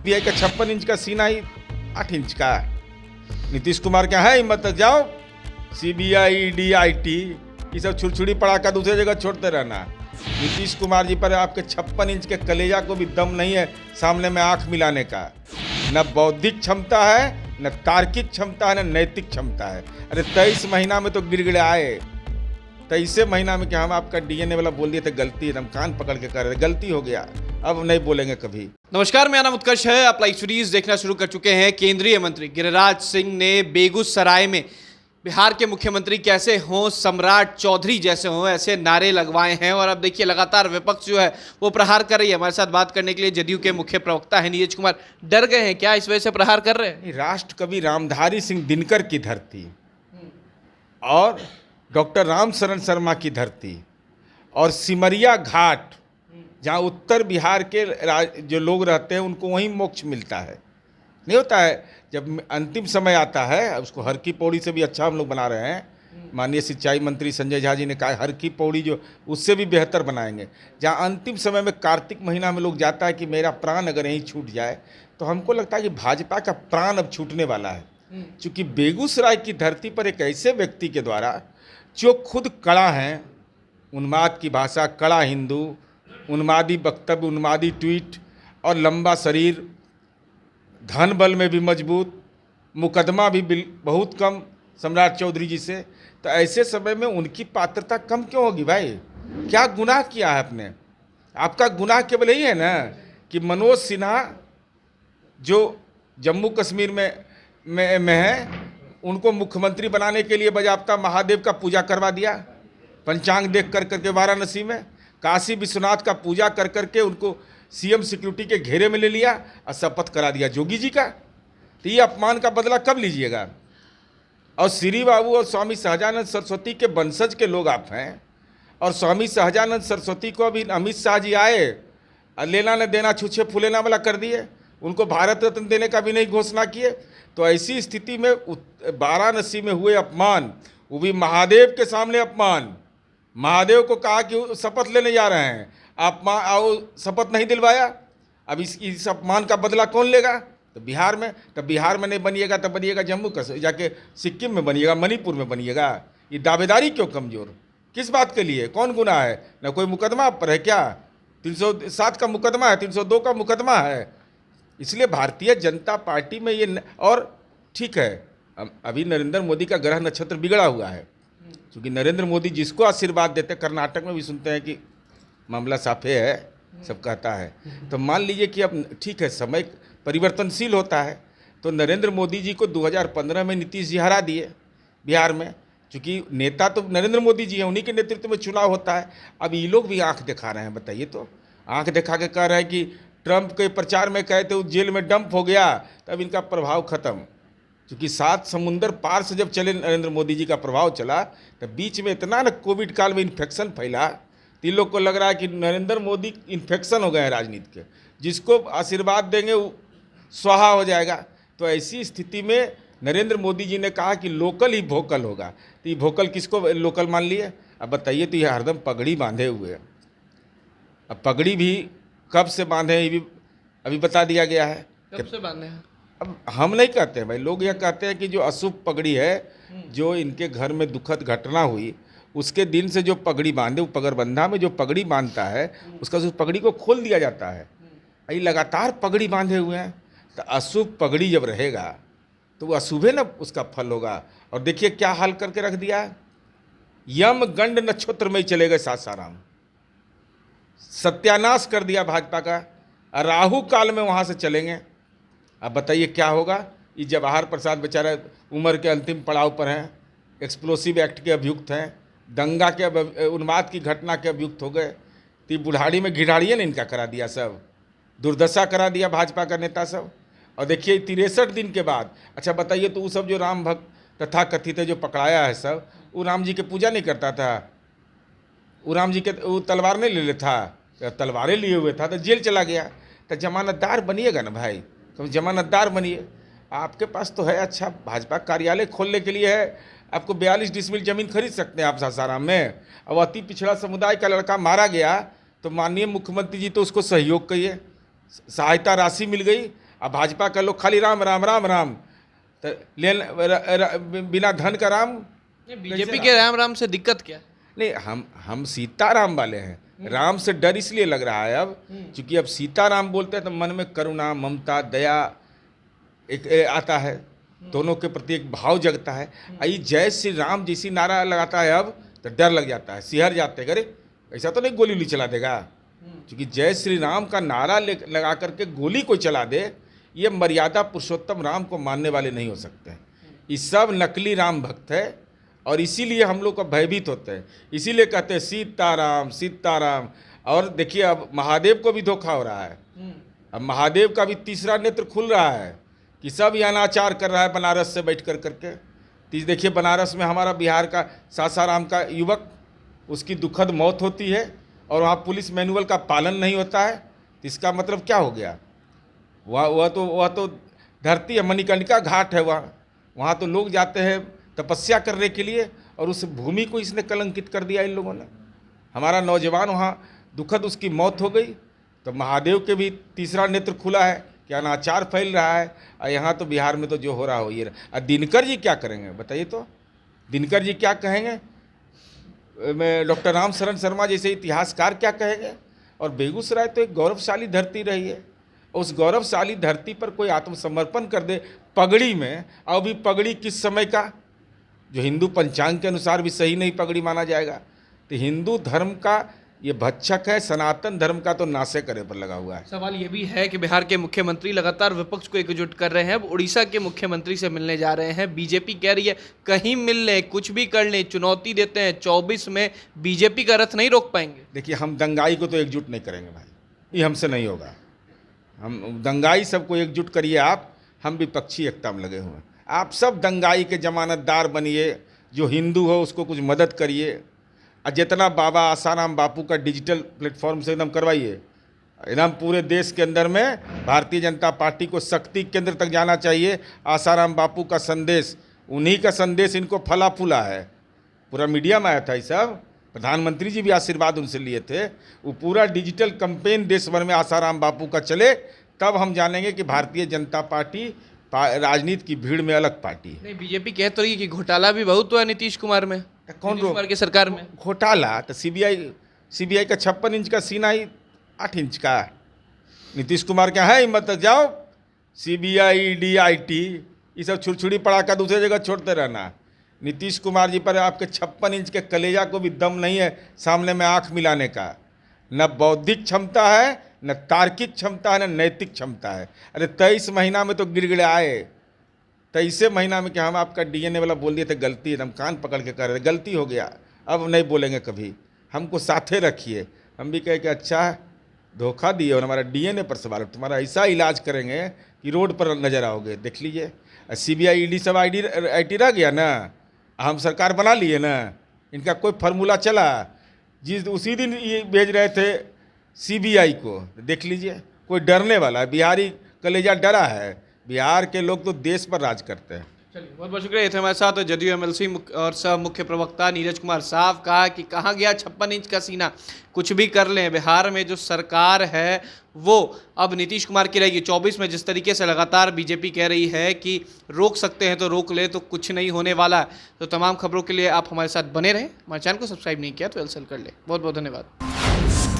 CBI का 56 inch का सीना ही 8 इंच का। नीतीश कुमार क्या है हिम्मत, तक जाओ सीबीआई ईडी आईटी ये सब छुड़छुड़ी पड़ाका दूसरे जगह छोड़ते रहना। नीतीश कुमार जी पर आपके 56 इंच के कलेजा को भी दम नहीं है सामने में आंख मिलाने का। न बौद्धिक क्षमता है, न तार्किक क्षमता है, न नैतिक क्षमता है। अरे 23 महीना में तो गिड़गिड़ाए। 23 महीना में क्या हम आपका डीएनए वाला बोल दिए थे गलती है, हम कान पकड़ के कर रहे थे गलती हो गया, अब नहीं बोलेंगे कभी। नमस्कार, मेरा नाम उत्कर्ष है। आप लाइव सीरीज देखना शुरू कर चुके हैं। केंद्रीय मंत्री गिरिराज सिंह ने बेगूसराय में बिहार के मुख्यमंत्री कैसे हों, सम्राट चौधरी जैसे हों, ऐसे नारे लगवाए हैं। और अब देखिए लगातार विपक्ष जो है वो प्रहार कर रही है। हमारे साथ बात करने के लिए जदयू के मुख्य प्रवक्ता है नीरज कुमार। डर गए हैं क्या, इस वजह से प्रहार कर रहे हैं? राष्ट्र कवि रामधारी सिंह दिनकर की धरती और डॉक्टर राम शरण शर्मा की धरती और सिमरिया घाट, जहाँ उत्तर बिहार के जो लोग रहते हैं उनको वहीं मोक्ष मिलता है। नहीं होता है जब अंतिम समय आता है, उसको हर की पौड़ी से भी अच्छा हम लोग बना रहे हैं। माननीय सिंचाई मंत्री संजय झा जी ने कहा हर की पौड़ी जो उससे भी बेहतर बनाएंगे। जहाँ अंतिम समय में कार्तिक महीना में लोग जाता है कि मेरा प्राण अगर यहीं छूट जाए, तो हमको लगता है कि भाजपा का प्राण अब छूटने वाला है। क्योंकि बेगूसराय की धरती पर एक ऐसे व्यक्ति के द्वारा जो खुद कड़ा हैं, उन्माद की भाषा, कड़ा हिंदू, उन्मादी वक्तव्य, उन्मादी ट्वीट और लंबा शरीर, धन बल में भी मजबूत, मुकदमा भी बहुत कम सम्राट चौधरी जी से, तो ऐसे समय में उनकी पात्रता कम क्यों होगी भाई? क्या गुनाह किया है आपने? आपका गुनाह केवल यही है ना कि मनोज सिन्हा जो जम्मू कश्मीर में है, उनको मुख्यमंत्री बनाने के लिए बजाबता महादेव का पूजा करवा दिया, पंचांग देख कर करके वाराणसी में, काशी विश्वनाथ का पूजा कर करके उनको सीएम सिक्योरिटी के घेरे में ले लिया और शपथ करा दिया जोगी जी का। तो ये अपमान का बदला कब लीजिएगा? और श्री बाबू और स्वामी सहजानंद सरस्वती के वंशज के लोग आप हैं, और स्वामी सहजानंद सरस्वती को अभी अमित शाह जी आए और लेना न देना छूछे फूलेना वाला कर दिए, उनको भारत रत्न देने का भी नहीं घोषणा किए। तो ऐसी स्थिति में वाराणसी में हुए अपमान, वो भी महादेव के सामने अपमान। महादेव को कहा कि शपथ लेने जा रहे हैं, आप आओ, शपथ नहीं दिलवाया। अब इस अपमान का बदला कौन लेगा? तो बिहार में, तब बिहार में नहीं बनिएगा तब बनिएगा जम्मू कश्मीर, जाके सिक्किम में बनिएगा, मणिपुर में बनिएगा। ये दावेदारी क्यों कमजोर? किस बात के लिए? कौन गुनाह है? न कोई मुकदमा आप पर है क्या? 307 का मुकदमा है, 302 का मुकदमा है। इसलिए भारतीय जनता पार्टी में ये, और ठीक है अभी नरेंद्र मोदी का ग्रह नक्षत्र बिगड़ा हुआ है, क्योंकि नरेंद्र मोदी जिसको आशीर्वाद देते, कर्नाटक में भी सुनते हैं कि मामला साफे है, सब कहता है। तो मान लीजिए कि अब ठीक है समय परिवर्तनशील होता है, तो नरेंद्र मोदी जी को 2015 में नीतीश जी हरा दिए बिहार में, क्योंकि नेता तो नरेंद्र मोदी जी हैं, उन्हीं के नेतृत्व में चुनाव होता है। अब ये लोग भी आंख दिखा रहे हैं, बताइए तो, आंख दिखा के कह रहे हैं कि ट्रंप के प्रचार में कहे थे वो जेल में डंप हो गया, तब इनका प्रभाव खत्म। क्योंकि 7 समुंदर पार से जब चले नरेंद्र मोदी जी का प्रभाव चला, तब बीच में इतना ना कोविड काल में इन्फेक्शन फैला, तो इन लोग को लग रहा है कि नरेंद्र मोदी इन्फेक्शन हो गए हैं राजनीति के, जिसको आशीर्वाद देंगे वो स्वाहा हो जाएगा। तो ऐसी स्थिति में नरेंद्र मोदी जी ने कहा कि लोकल ही वोकल होगा। तो ये वोकल किसको लोकल मान लिए? अब बताइए, तो ये हरदम पगड़ी बांधे हुए हैं। अब पगड़ी भी कब से बांधे हैं ये भी अभी बता दिया गया है। कब से बांधे हैं? अब हम नहीं कहते हैं भाई, लोग यह कहते हैं कि जो अशुभ पगड़ी है, जो इनके घर में दुखद घटना हुई उसके दिन से जो पगड़ी बांधे, वो पगड़बंधा में जो पगड़ी बांधता है उसका उस पगड़ी को खोल दिया जाता है। ये लगातार पगड़ी बांधे हुए हैं, तो अशुभ पगड़ी जब रहेगा तो वो अशुभे न उसका फल होगा। और देखिए क्या हाल करके रख दिया है, यम गंड नक्षत्र में ही चले गए सासाराम, सत्यानाश कर दिया भाजपा का। राहु काल में वहाँ से चलेंगे। अब बताइए क्या होगा? ये जवाहर प्रसाद बेचारा उम्र के अंतिम पड़ाव पर हैं, एक्सप्लोसिव एक्ट के अभियुक्त हैं, दंगा के उन्माद की घटना के अभियुक्त हो गए। तो बुढ़ाड़ी में घिढ़ाड़िए ने इनका करा दिया, सब दुर्दशा करा दिया भाजपा का नेता सब। और देखिए 63 दिन के बाद, अच्छा बताइए तो वो सब जो राम भक्त तथा कथित जो पकड़ाया है सब, वो राम जी की पूजा नहीं करता था, वो राम जी के वो तलवार नहीं ले लेता, तलवारें लिए हुए था तो जेल चला गया। तो जमानतदार बनिएगा ना भाई, तो जमानतदार बनिए। आपके पास तो है, अच्छा भाजपा कार्यालय खोलने के लिए है, आपको 42 डिसमिल जमीन खरीद सकते हैं आप सासाराम में। अब अति पिछड़ा समुदाय का लड़का मारा गया तो माननीय मुख्यमंत्री जी तो उसको सहयोग करिए, सहायता राशि मिल गई, अब भाजपा का लोग खाली राम राम राम राम, तो बिना धन का राम। बीजेपी के राम राम से दिक्कत क्या है? नहीं, हम सीताराम वाले हैं। राम से डर इसलिए लग रहा है अब, क्योंकि अब सीताराम बोलते हैं तो मन में करुणा, ममता, दया एक आता है, दोनों के प्रति एक भाव जगता है। आई जय श्री राम जैसी नारा लगाता है अब तो डर लग जाता है, सिहर जाते हैं, अरे ऐसा तो नहीं गोली उली चला देगा। क्योंकि जय श्री राम का नारा लगा करके गोली कोई चला दे, ये मर्यादा पुरुषोत्तम राम को मानने वाले नहीं हो सकते। ये सब नकली राम भक्त है और इसीलिए हम लोग को भयभीत होते हैं, इसीलिए कहते हैं सीताराम सीताराम। और देखिए अब महादेव को भी धोखा हो रहा है, अब महादेव का भी तीसरा नेत्र खुल रहा है कि सब ये अनाचार कर रहा है बनारस से बैठ कर करके। तो देखिए बनारस में हमारा बिहार का सासाराम का युवक, उसकी दुखद मौत होती है और वहाँ पुलिस मैनुअल का पालन नहीं होता है। तो इसका मतलब क्या हो गया? वह तो धरती है, मणिकर्णिका घाट है, वहाँ तो लोग जाते हैं तपस्या करने के लिए और उस भूमि को इसने कलंकित कर दिया इन लोगों ने। हमारा नौजवान वहाँ दुखद उसकी मौत हो गई। तो महादेव के भी तीसरा नेत्र खुला है कि अनाचार फैल रहा है। और यहाँ तो बिहार में तो जो हो रहा हो ये। और दिनकर जी क्या करेंगे बताइए? तो दिनकर जी क्या कहेंगे? मैं डॉक्टर राम शरण शर्मा जैसे इतिहासकार क्या कहेंगे? और बेगूसराय तो एक गौरवशाली धरती रही है, उस गौरवशाली धरती पर कोई आत्मसमर्पण कर दे पगड़ी में, और भी पगड़ी किस समय का, जो हिंदू पंचांग के अनुसार भी सही नहीं पगड़ी माना जाएगा। तो हिंदू धर्म का ये भक्षक है, सनातन धर्म का तो नाशे करे पर लगा हुआ है। सवाल ये भी है कि बिहार के मुख्यमंत्री लगातार विपक्ष को एकजुट कर रहे हैं। अब उड़ीसा के मुख्यमंत्री से मिलने जा रहे हैं। बीजेपी कह रही है कहीं मिल लें, कुछ भी कर लें, चुनौती देते हैं, 24 में बीजेपी का रथ नहीं रोक पाएंगे। देखिए हम दंगाई को तो एकजुट नहीं करेंगे भाई, ये हमसे नहीं होगा। हम दंगाई सबको एकजुट करिए आप, हम विपक्षी एकता में लगे हुए हैं। आप सब दंगाई के जमानतदार बनिए, जो हिंदू हो उसको कुछ मदद करिए, और जितना बाबा आसाराम बापू का डिजिटल प्लेटफॉर्म से एकदम करवाइए। एकदम पूरे देश के अंदर में भारतीय जनता पार्टी को शक्ति केंद्र तक जाना चाहिए। आसाराम बापू का संदेश, उन्हीं का संदेश इनको फला फूला है, पूरा मीडिया में आया था ये सब। प्रधानमंत्री जी भी आशीर्वाद उनसे लिए थे। वो पूरा डिजिटल कैंपेन देश भर में आसाराम बापू का चले, तब हम जानेंगे कि भारतीय जनता पार्टी राजनीति की भीड़ में अलग पार्टी है। नहीं, बीजेपी कह तो रही है कि घोटाला भी बहुत हुआ है नीतीश कुमार में, कौन कुमार की सरकार में। घोटाला तो सीबीआई का 56 इंच का सीना ही 8 इंच का। नीतीश कुमार क्या है हिम्मत, जाओ सीबीआई DIT ये सब छुड़छुड़ी पड़ा कर दूसरी जगह छोड़ते रहना। नीतीश कुमार जी पर आपके 56 इंच के कलेजा को भी दम नहीं है सामने में आंख मिलाने का। न बौद्धिक क्षमता है, न तार्किक क्षमता है, न नैतिक क्षमता है। अरे 23 महीना में तो गिड़गिड़ाए, 23 महीना में कि हम आपका DNA वाला बोल दिए थे गलती, एकदम कान पकड़ के कर रहे, गलती हो गया, अब नहीं बोलेंगे कभी, हमको साथे रखिए। हम भी कहे कि अच्छा धोखा दिए और हमारा DNA पर सवाल, तुम्हारा ऐसा इलाज करेंगे कि रोड पर नजर आओगे। देख लीजिए CBI ED सब IT रह गया ना, हम सरकार बना लिए ना, इनका कोई फार्मूला चला। जिस उसी दिन ये भेज रहे थे CBI को, देख लीजिए कोई डरने वाला है? बिहारी कलेजा डरा है? बिहार के लोग तो देश पर राज करते हैं। चलिए बहुत बहुत शुक्रिया। ये थे हमारे साथ जदयू MLC और सह मुख्य प्रवक्ता नीरज कुमार। साफ कहा कि कहाँ गया 56 इंच का सीना, कुछ भी कर लें, बिहार में जो सरकार है वो अब नीतीश कुमार की रहेगी। 24 में जिस तरीके से लगातार बीजेपी कह रही है कि रोक सकते हैं तो रोक ले, तो कुछ नहीं होने वाला। तो तमाम खबरों के लिए आप हमारे साथ बने रहें। हमारे चैनल को सब्सक्राइब नहीं किया तो एलसेल कर ले। बहुत बहुत धन्यवाद।